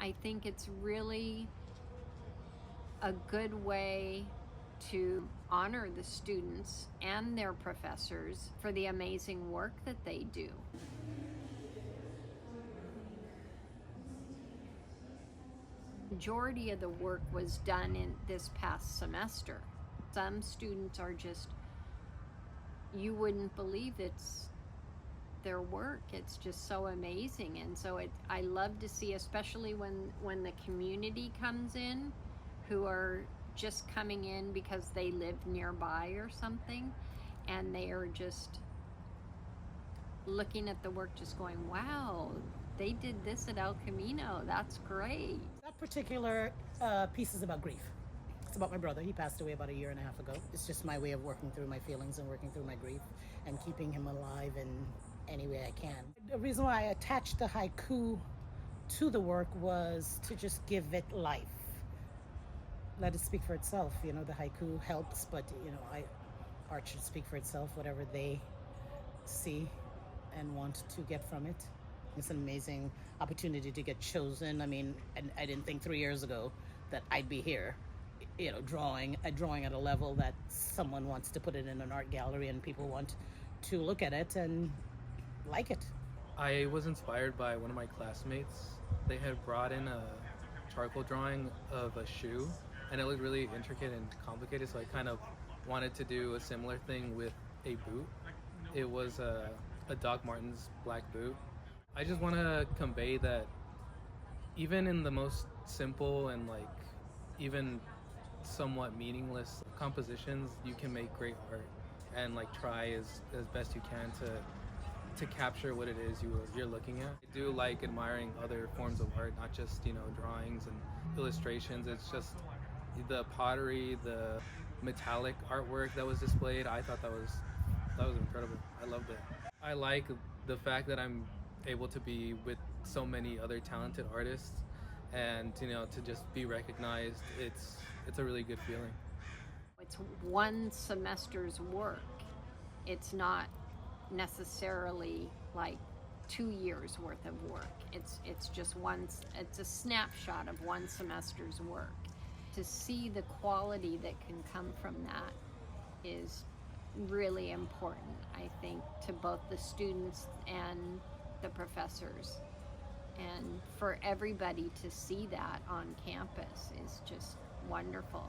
I think it's really a good way to honor the students and their professors for the amazing work that they do. Majority of the work was done in this past semester. Some students are just, you wouldn't believe it's their work. It's just so amazing. And so I love to see, especially when the community comes in, who are just coming in because they live nearby or something, and they are just looking at the work just going, wow, they did this at El Camino. That's great. That particular piece is about grief. It's about my brother. He passed away about a year and a half ago. It's just my way of working through my feelings and working through my grief and keeping him alive in any way I can. The reason why I attached the haiku to the work was to just give it life. Let it speak for itself. You know, the haiku helps, but art should speak for itself, whatever they see and want to get from it. It's an amazing opportunity to get chosen. I mean, and I didn't think 3 years ago that I'd be here, drawing at a level that someone wants to put it in an art gallery and people want to look at it and like it. I was inspired by one of my classmates. They had brought in a charcoal drawing of a shoe, and it looked really intricate and complicated, so I kind of wanted to do a similar thing with a boot. It was a Doc Martens black boot. I just want to convey that even in the most simple and even somewhat meaningless compositions, you can make great art and try as best you can to capture what it is you're looking at. I do like admiring other forms of art, not just drawings and illustrations. It's just the pottery, the metallic artwork that was displayed. I thought that was incredible. I loved it. I like the fact that I'm able to be with so many other talented artists, and to just be recognized, it's a really good feeling. It's one semester's work. It's not necessarily like 2 years worth of work. It's just it's a snapshot of one semester's work. To see the quality that can come from that is really important, I think, to both the students and the professors. And for everybody to see that on campus is just wonderful.